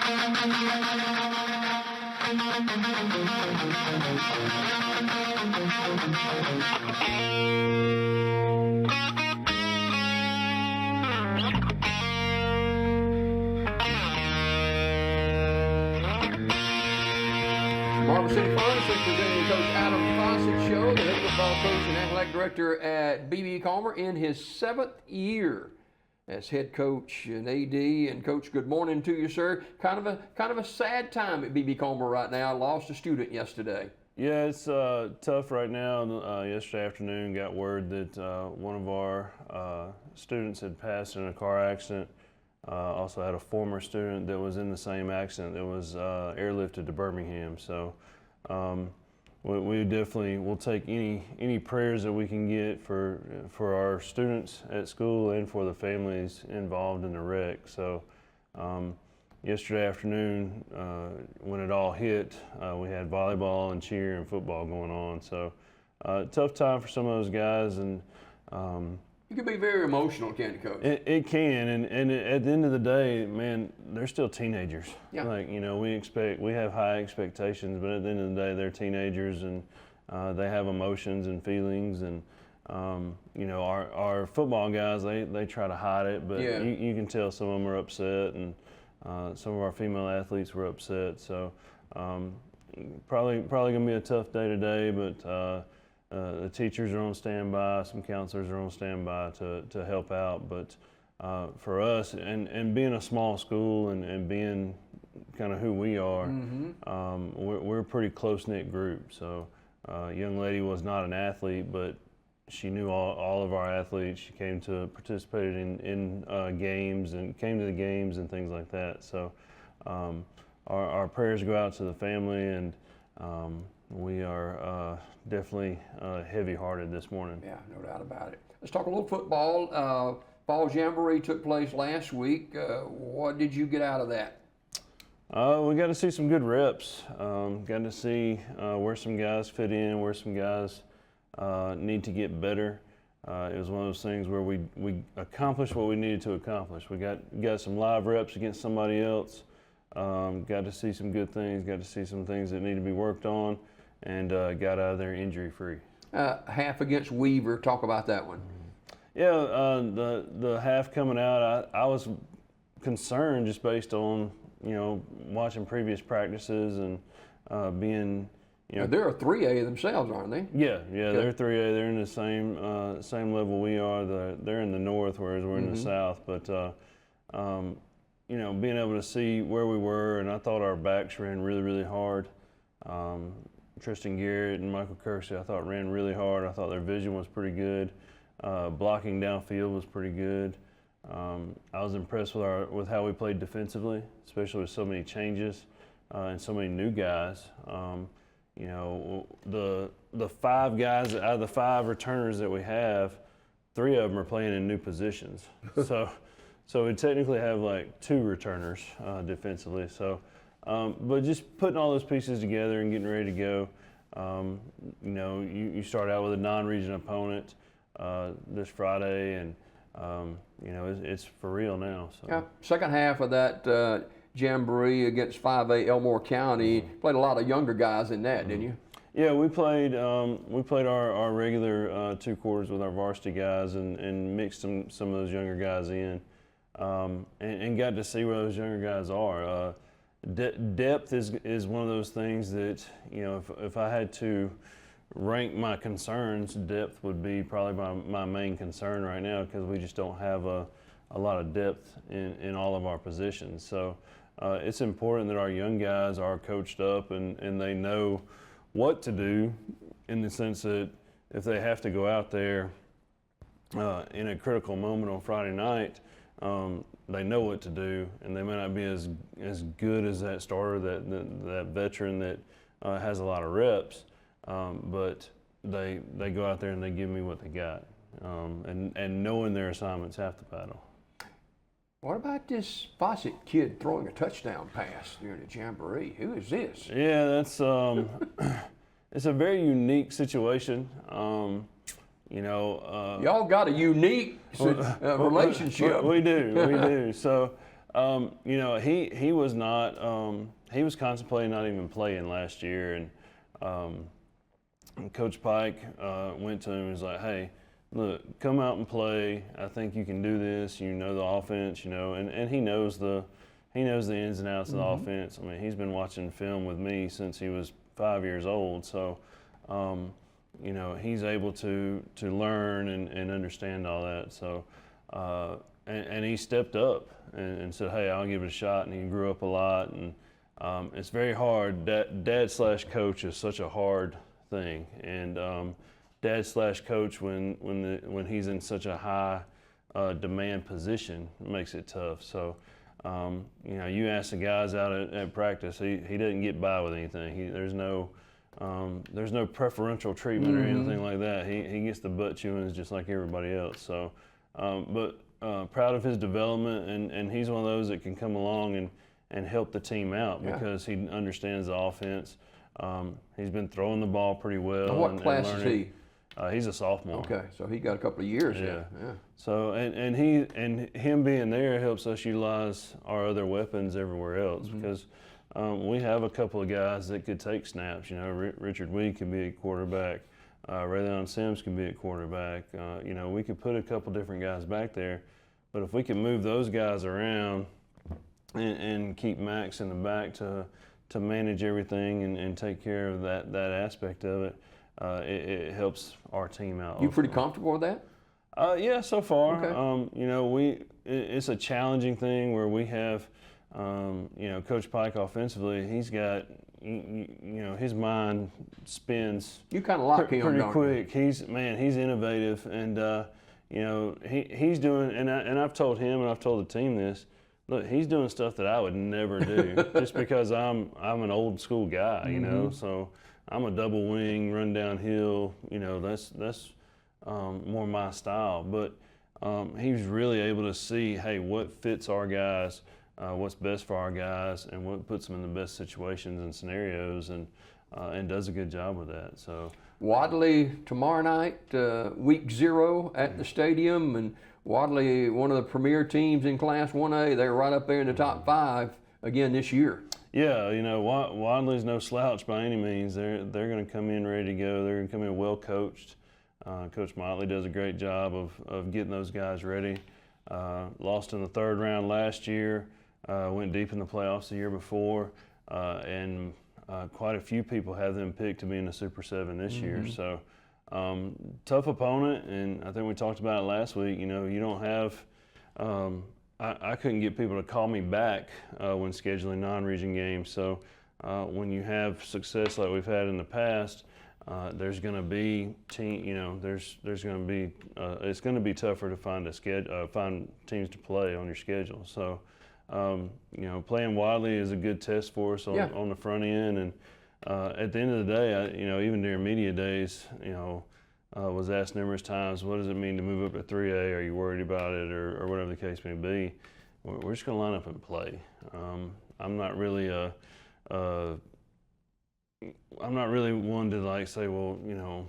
Marble City Furnace is presenting Coach Adam Fossett Show, the head football coach and athletic director at B.B. Calmer in his 7th year as head coach and AD. And Coach, good morning to you, sir. Kind of a sad time at B.B. Calmer right now. I lost a student yesterday. Yeah, it's tough right now. Yesterday afternoon, got word that one of our students had passed in a car accident. Also had a former student that was in the same accident that was airlifted to Birmingham. So we definitely will take any prayers that we can get for our students at school and for the families involved in the wreck. So yesterday afternoon, when it all hit, we had volleyball and cheer and football going on. So tough time for some of those guys. And it can be very emotional, can't it, Coach? It can, and at the end of the day, man, they're still teenagers. Yeah. Like, you know, we have high expectations, but at the end of the day, they're teenagers, and they have emotions and feelings, and you know, our football guys, they try to hide it, but yeah. you can tell some of them are upset, and some of our female athletes were upset. So probably gonna be a tough day today, but. The teachers are on standby, some counselors are on standby to help out, but for us, and being a small school and being kind of who we are, we're a pretty close-knit group. So young lady was not an athlete, but she knew all of our athletes. She came to participate in games and came to the games and things like that. So our prayers go out to the family, and we are definitely heavy-hearted this morning. Yeah, no doubt about it. Let's talk a little football. Fall Jamboree took place last week. What did you get out of that? We got to see some good reps. Got to see where some guys fit in, where some guys need to get better. It was one of those things where we accomplished what we needed to accomplish. We got some live reps against somebody else. Got to see some good things. Got to see some things that need to be worked on. And got out of there injury-free. Half against Weaver. Talk about that one. Yeah, the half coming out, I was concerned just based on, you know, watching previous practices and being, you know. They're a 3A themselves, aren't they? Yeah, they're 3A. They're in the same level we are. They're in the north, whereas we're in the south. But you know, being able to see where we were, and I thought our backs ran really, really hard. Tristan Garrett and Michael Kersey, I thought, ran really hard. I thought their vision was pretty good. Blocking downfield was pretty good. I was impressed with how we played defensively, especially with so many changes and so many new guys. You know, the 5 guys out of the 5 returners that we have, 3 of them are playing in new positions. So we technically have like 2 returners defensively. So. But just putting all those pieces together and getting ready to go, you know, you start out with a non-region opponent this Friday, and you know, it's for real now. So. Yeah. Second half of that Jamboree against 5A Elmore County, played a lot of younger guys in that, didn't you? Yeah, we played our regular 2 quarters with our varsity guys and mixed some of those younger guys in, and got to see where those younger guys are. Depth is one of those things that, you know, if I had to rank my concerns, depth would be probably my main concern right now, because we just don't have a lot of depth in all of our positions. So it's important that our young guys are coached up and they know what to do, in the sense that if they have to go out there in a critical moment on Friday night, they know what to do, and they may not be as good as that starter, that veteran that has a lot of reps, but they go out there and they give me what they got, and knowing their assignment's half the battle. What about this Fossett kid throwing a touchdown pass during the Jamboree? Who is this? Yeah, that's it's a very unique situation. You know, y'all got a unique relationship. We do. So You know, he was not. He was contemplating not even playing last year, and Coach Pike went to him and was like, "Hey, look, come out and play. I think you can do this. You know the offense. You know, and he knows the ins and outs of the offense. I mean, he's been watching film with me since he was 5 years old. So, you know, he's able to learn and understand all that. So, and he stepped up and said, "Hey, I'll give it a shot." And he grew up a lot, and it's very hard. Dad/coach is such a hard thing, and dad/coach when he's in such a high demand position makes it tough. So, you know, you ask the guys out at practice, he doesn't get by with anything. There's no preferential treatment or anything like that. He gets the butt chewings just like everybody else. So, but proud of his development, and he's one of those that can come along and help the team out because he understands the offense. He's been throwing the ball pretty well. Now what class is he? He's a sophomore. Okay, so he got a couple of years. Yeah. So and him being there helps us utilize our other weapons everywhere else because we have a couple of guys that could take snaps. You know, Richard Weed could be a quarterback. Rayleon Sims can be at quarterback. You know, we could put a couple different guys back there, but if we can move those guys around and keep Max in the back to manage everything and take care of that aspect of it, it helps our team out. You pretty comfortable with that? Yeah, so far. Okay. You know, it's a challenging thing where we have, you know, Coach Pike offensively. He's got, you know, his mind spins. You kind of like him, pretty don't quick. He's innovative, and you know, he's doing. And I've told him and I've told the team this. Look, he's doing stuff that I would never do just because I'm an old school guy, you know. So I'm a double wing, run downhill. You know, that's more my style. But he's really able to see, hey, what fits our guys, what's best for our guys, and what puts them in the best situations and scenarios, and does a good job with that. So Wadley tomorrow night, week 0 at the stadium, and Wadley, one of the premier teams in Class 1A. They're right up there in the top 5 again this year. Yeah, you know, Wadley's no slouch by any means. They're going to come in ready to go. They're going to come in well coached. Coach Motley does a great job of getting those guys ready. Lost in the 3rd round last year, went deep in the playoffs the year before, and quite a few people have them picked to be in the Super 7 this year. So tough opponent, and I think we talked about it last week. You know, you don't have I couldn't get people to call me back when scheduling non-region games. So when you have success like we've had in the past, there's going to be there's going to be it's going to be tougher to find teams to play on your schedule. So you know, playing Wadley is a good test for us on the front end, and at the end of the day, you know, even during media days, you know, was asked numerous times, what does it mean to move up to 3A? Are you worried about it, or whatever the case may be? We're just going to line up and play. I'm not really one to like say, well, you know,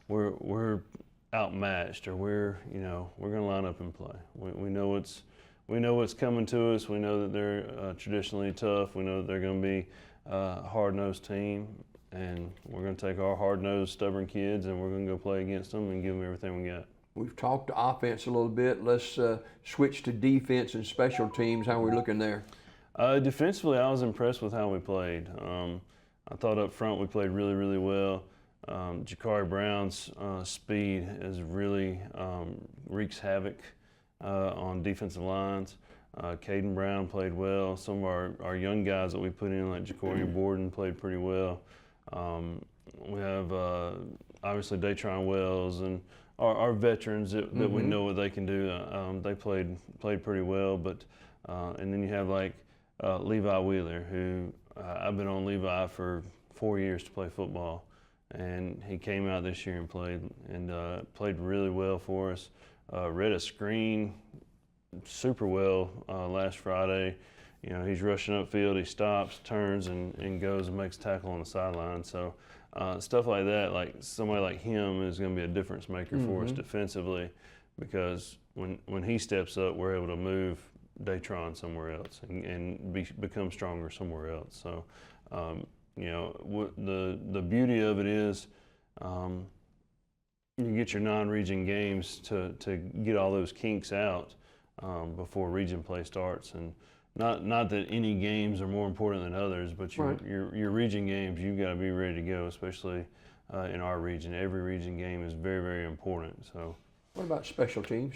we're outmatched, or we're going to line up and play. We know what's coming to us. We know that they're traditionally tough. We know that they're going to be a hard-nosed team, and we're going to take our hard-nosed, stubborn kids, and we're going to go play against them and give them everything we got. We've talked to offense a little bit. Let's switch to defense and special teams. How are we looking there? Defensively, I was impressed with how we played. I thought up front we played really, really well. Jakari Brown's speed is really wreaks havoc on defensive lines. Caden Brown played well. Some of our young guys that we put in, like Jacorian Borden, played pretty well. We have obviously Datron Wells and our veterans that we know what they can do. They played pretty well. But and then you have like Levi Wheeler, who I've been on Levi for 4 years to play football, and he came out this year and played really well for us. Read a screen super well last Friday. You know, he's rushing upfield, he stops, turns, and goes and makes a tackle on the sideline. So stuff like that, like somebody like him is going to be a difference maker for us defensively, because when he steps up, we're able to move Daytron somewhere else and become stronger somewhere else. So, you know, the beauty of it is you get your non-region games to get all those kinks out before region play starts. And not that any games are more important than others, but your region games, you've got to be ready to go, especially in our region. Every region game is very, very important. So. What about special teams?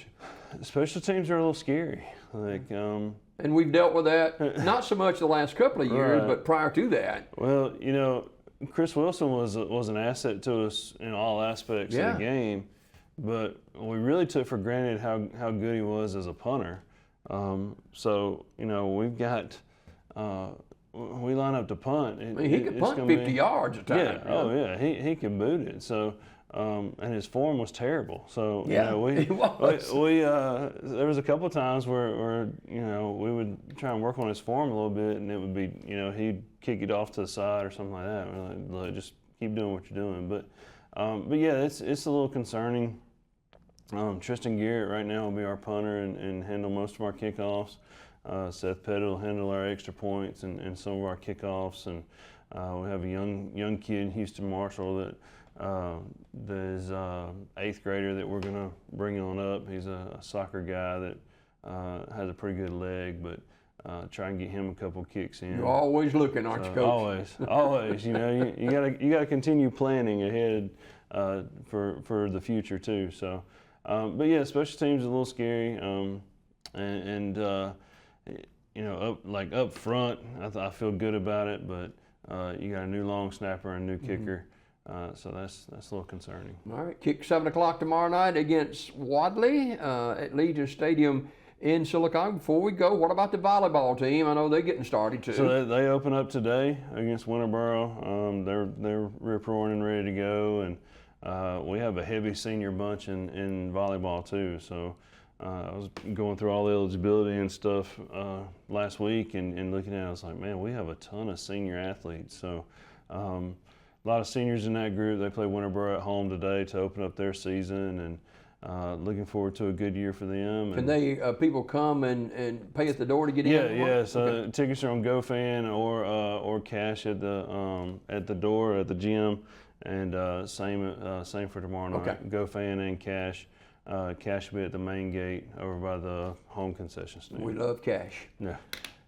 Special teams are a little scary. Like, and we've dealt with that, not so much the last couple of years, right. but prior to that. Well, you know, Chris Wilson was an asset to us in all aspects of the game, but we really took for granted how good he was as a punter. So, you know, we've got, we line up to punt. I mean, he could punt 50 yards a time. Yeah, oh yeah, he could boot it. So, and his form was terrible. So, you know, we there was a couple of times where, you know, we would try and work on his form a little bit, and it would be, you know, he'd kick it off to the side or something like that. We're like, look, just keep doing what you're doing. But yeah, it's a little concerning. Tristan Garrett right now will be our punter and handle most of our kickoffs. Seth Pettit will handle our extra points and some of our kickoffs. And we have a young kid, Houston Marshall, that is 8th grader that we're going to bring on up. He's a soccer guy that has a pretty good leg, but try and get him a couple kicks in. You're always looking, aren't you, Coach? Always. You know, you gotta continue planning ahead for the future too. So, but yeah, special teams is a little scary, you know, up front, I feel good about it, but you got a new long snapper and a new kicker. So that's a little concerning. All right, kick 7 o'clock tomorrow night against Wadley at Legion Stadium in Silicon. Before we go, what about the volleyball team? I know they're getting started too. So they open up today against Winterboro. They're rip-roaring and ready to go, and we have a heavy senior bunch in volleyball too. So I was going through all the eligibility and stuff last week and looking at it, I was like, man, we have a ton of senior athletes. So a lot of seniors in that group. They play Winterboro at home today to open up their season, and looking forward to a good year for them. Can they people come and pay at the door to get in? Yeah. So tickets are on GoFan or cash at the door at the gym, and same for tomorrow night. Okay. GoFan and cash. Cash will be at the main gate over by the home concession stand. We love cash. Yeah.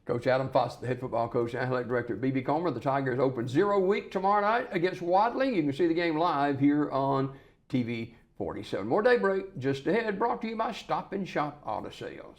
Coach Adam Fossett, the head football coach and athletic director at BB Comer. The Tigers open 0 week tomorrow night against Wadley. You can see the game live here on TV 47. More Daybreak just ahead, brought to you by Stop and Shop Auto Sales.